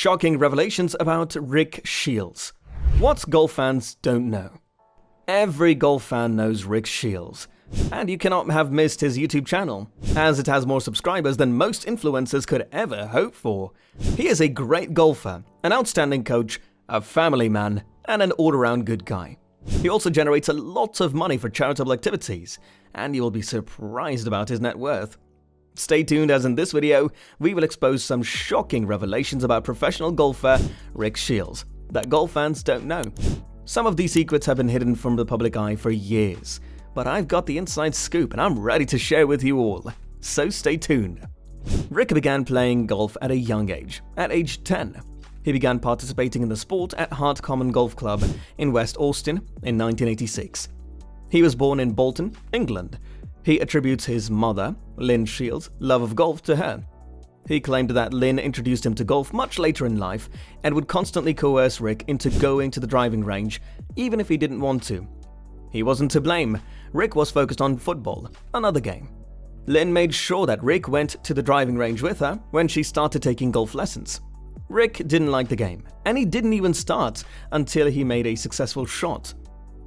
Shocking revelations about Rick Shiels. What golf fans don't know. Every golf fan knows Rick Shiels, and you cannot have missed his YouTube channel, as it has more subscribers than most influencers could ever hope for. He is a great golfer, an outstanding coach, a family man, and an all-around good guy. He also generates a lot of money for charitable activities, and you will be surprised about his net worth. Stay tuned, as in this video, we will expose some shocking revelations about professional golfer Rick Shiels that golf fans don't know. Some of these secrets have been hidden from the public eye for years, but I've got the inside scoop and I'm ready to share with you all, so stay tuned. Rick began playing golf at a young age, at age 10. He began participating in the sport at Hart Common Golf Club in West Austin in 1986. He was born in Bolton, England. He attributes his mother, Lynn Shiels' love of golf to her. He claimed that Lynn introduced him to golf much later in life and would constantly coerce Rick into going to the driving range, even if he didn't want to. He wasn't to blame. Rick was focused on football, another game. Lynn made sure that Rick went to the driving range with her when she started taking golf lessons. Rick didn't like the game, and he didn't even start until he made a successful shot.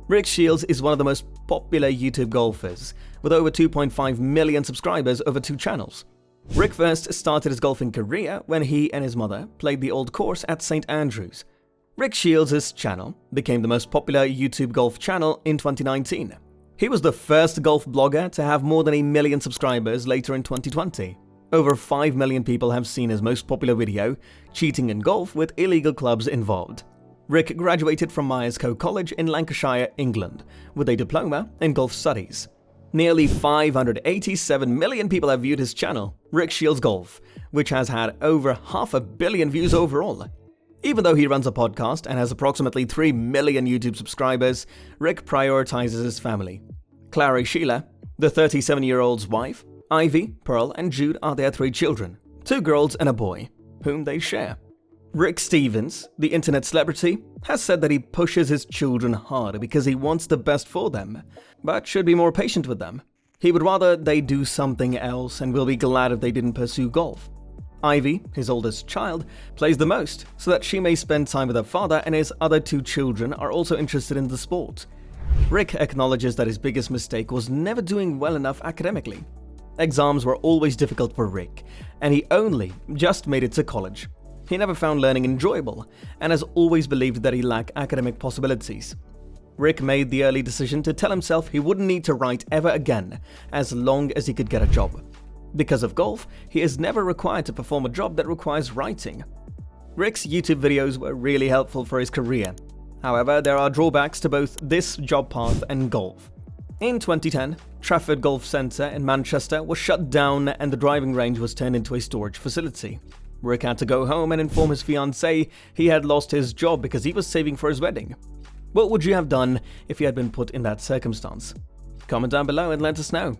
Rick Shiels is one of the most popular YouTube golfers, with over 2.5 million subscribers over 2 channels. Rick first started his golfing career when he and his mother played the old course at St. Andrews. Rick Shiels' channel became the most popular YouTube golf channel in 2019. He was the first golf blogger to have more than 1 million subscribers later in 2020. Over 5 million people have seen his most popular video, Cheating in Golf with Illegal Clubs Involved. Rick graduated from Myerscough College in Lancashire, England, with a diploma in golf studies. Nearly 587 million people have viewed his channel, Rick Shiels Golf, which has had over 500 million views overall. Even though he runs a podcast and has approximately 3 million YouTube subscribers, Rick prioritizes his family. Clary Sheila, the 37-year-old's wife, Ivy, Pearl, and Jude are their 3 children, 2 girls and a boy, whom they share. Rick Stevens, the internet celebrity, has said that he pushes his children hard because he wants the best for them, but should be more patient with them. He would rather they do something else and will be glad if they didn't pursue golf. Ivy, his oldest child, plays the most, so that she may spend time with her father, and his other 2 children are also interested in the sport. Rick acknowledges that his biggest mistake was never doing well enough academically. Exams were always difficult for Rick, and he only just made it to college. He never found learning enjoyable, and has always believed that he lacked academic possibilities. Rick made the early decision to tell himself he wouldn't need to write ever again, as long as he could get a job. Because of golf, he is never required to perform a job that requires writing. Rick's YouTube videos were really helpful for his career. However, there are drawbacks to both this job path and golf. In 2010, Trafford Golf Centre in Manchester was shut down and the driving range was turned into a storage facility. Rick had to go home and inform his fiancée he had lost his job because he was saving for his wedding. What would you have done if you had been put in that circumstance? Comment down below and let us know.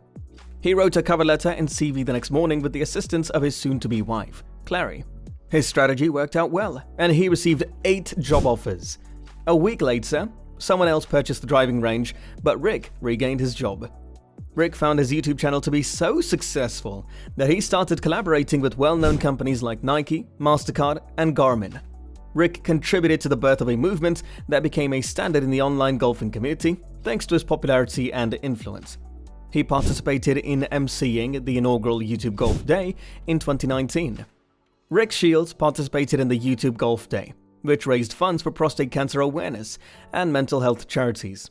He wrote a cover letter and CV the next morning with the assistance of his soon-to-be wife, Clary. His strategy worked out well, and he received 8 job offers. A week later, someone else purchased the driving range, but Rick regained his job. Rick found his YouTube channel to be so successful that he started collaborating with well-known companies like Nike, MasterCard, and Garmin. Rick contributed to the birth of a movement that became a standard in the online golfing community thanks to his popularity and influence. He participated in emceeing the inaugural YouTube Golf Day in 2019. Rick Shiels participated in the YouTube Golf Day, which raised funds for prostate cancer awareness and mental health charities.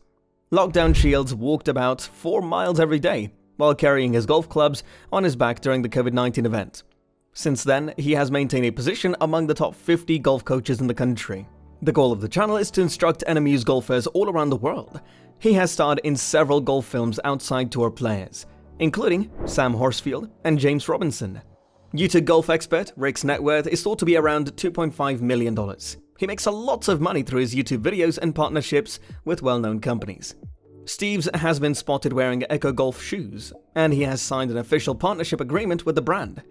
Lockdown Shiels walked about 4 miles every day while carrying his golf clubs on his back during the COVID-19 event. Since then, he has maintained a position among the top 50 golf coaches in the country. The goal of the channel is to instruct and amuse golfers all around the world. He has starred in several golf films outside tour players, including Sam Horsfield and James Robinson. YouTube golf expert Rick's net worth is thought to be around $2.5 million. He makes a lot of money through his YouTube videos and partnerships with well-known companies. Steves has been spotted wearing Echo Golf shoes, and he has signed an official partnership agreement with the brand.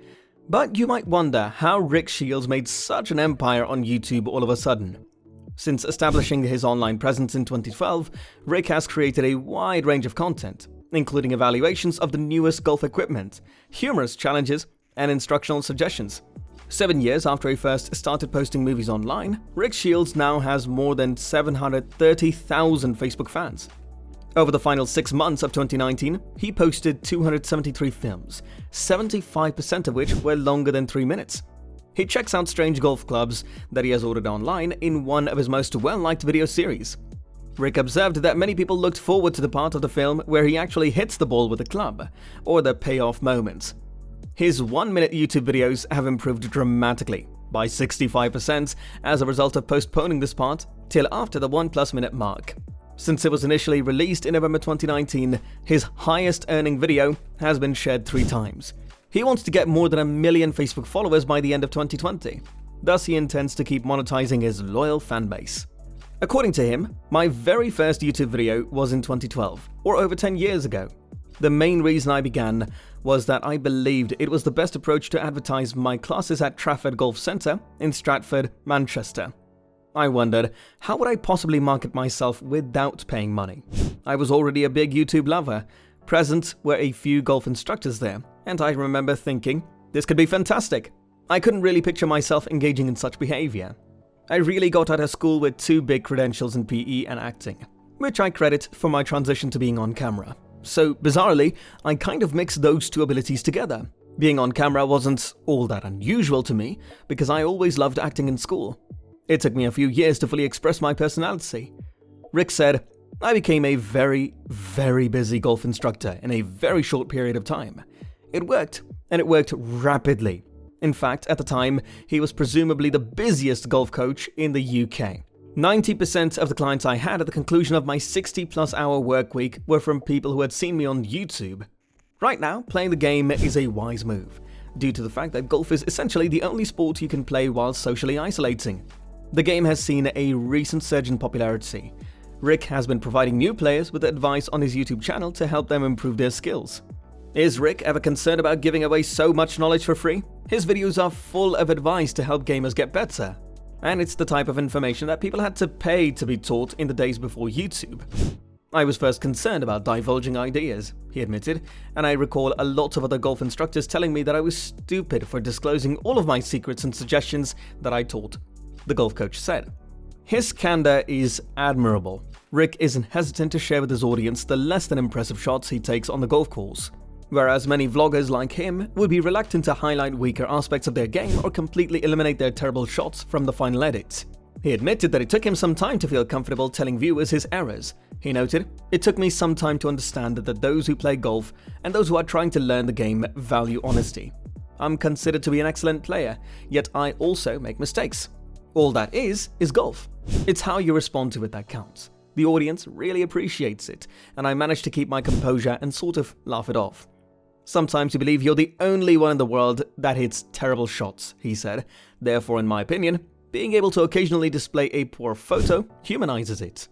But you might wonder how Rick Shiels made such an empire on YouTube all of a sudden. Since establishing his online presence in 2012, Rick has created a wide range of content, including evaluations of the newest golf equipment, humorous challenges, and instructional suggestions. 7 years after he first started posting movies online, Rick Shiels now has more than 730,000 Facebook fans. Over the final 6 months of 2019, he posted 273 films, 75% of which were longer than 3 minutes. He checks out strange golf clubs that he has ordered online in one of his most well-liked video series. Rick observed that many people looked forward to the part of the film where he actually hits the ball with a club, or the payoff moments. His 1-minute YouTube videos have improved dramatically, by 65%, as a result of postponing this part till after the 1+ minute mark. Since it was initially released in November 2019, his highest earning video has been shared 3 times. He wants to get more than 1 million Facebook followers by the end of 2020. Thus, he intends to keep monetizing his loyal fan base. According to him, my very first YouTube video was in 2012, or over 10 years ago. The main reason I began was that I believed it was the best approach to advertise my classes at Trafford Golf Centre in Stratford, Manchester. I wondered, how would I possibly market myself without paying money? I was already a big YouTube lover. Present were a few golf instructors there, and I remember thinking, this could be fantastic. I couldn't really picture myself engaging in such behavior. I really got out of school with 2 big credentials in PE and acting, which I credit for my transition to being on camera. So, bizarrely, I kind of mixed those 2 abilities together. Being on camera wasn't all that unusual to me, because I always loved acting in school. It took me a few years to fully express my personality. Rick said, I became a very, very busy golf instructor in a very short period of time. It worked, and it worked rapidly. In fact, at the time, he was presumably the busiest golf coach in the UK. 90% of the clients I had at the conclusion of my 60+ hour work week were from people who had seen me on YouTube. Right now, playing the game is a wise move, due to the fact that golf is essentially the only sport you can play while socially isolating. The game has seen a recent surge in popularity. Rick has been providing new players with advice on his YouTube channel to help them improve their skills. Is Rick ever concerned about giving away so much knowledge for free? His videos are full of advice to help gamers get better. And it's the type of information that people had to pay to be taught in the days before YouTube. I was first concerned about divulging ideas, he admitted, and I recall a lot of other golf instructors telling me that I was stupid for disclosing all of my secrets and suggestions that I taught, the golf coach said. His candor is admirable. Rick isn't hesitant to share with his audience the less than impressive shots he takes on the golf course, whereas many vloggers like him would be reluctant to highlight weaker aspects of their game or completely eliminate their terrible shots from the final edit. He admitted that it took him some time to feel comfortable telling viewers his errors. He noted, "It took me some time to understand that those who play golf and those who are trying to learn the game value honesty. I'm considered to be an excellent player, yet I also make mistakes. All that is golf. It's how you respond to it that counts. The audience really appreciates it, and I manage to keep my composure and sort of laugh it off. Sometimes you believe you're the only one in the world that hits terrible shots," he said. "Therefore, in my opinion, being able to occasionally display a poor photo humanizes it."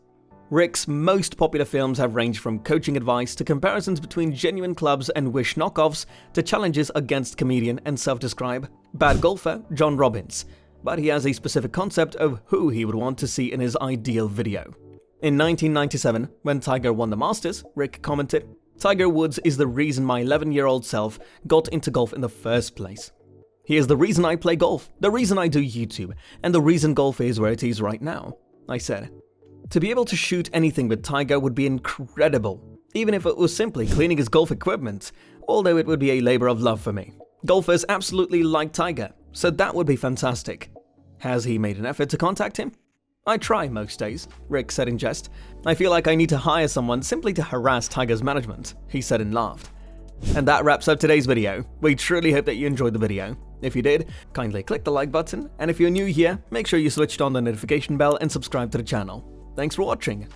Rick's most popular films have ranged from coaching advice to comparisons between genuine clubs and Wish knockoffs to challenges against comedian and self-described bad golfer John Robbins. But he has a specific concept of who he would want to see in his ideal video. In 1997, when Tiger won the Masters, Rick commented, "Tiger Woods is the reason my 11-year-old self got into golf in the first place. He is the reason I play golf, the reason I do YouTube, and the reason golf is where it is right now," I said. To be able to shoot anything with Tiger would be incredible, even if it was simply cleaning his golf equipment, although it would be a labor of love for me. Golfers absolutely like Tiger, so that would be fantastic. Has he made an effort to contact him? "I try most days," Rick said in jest. "I feel like I need to hire someone simply to harass Tiger's management," he said and laughed. And that wraps up today's video. We truly hope that you enjoyed the video. If you did, kindly click the like button, and if you're new here, make sure you switched on the notification bell and subscribe to the channel. Thanks for watching.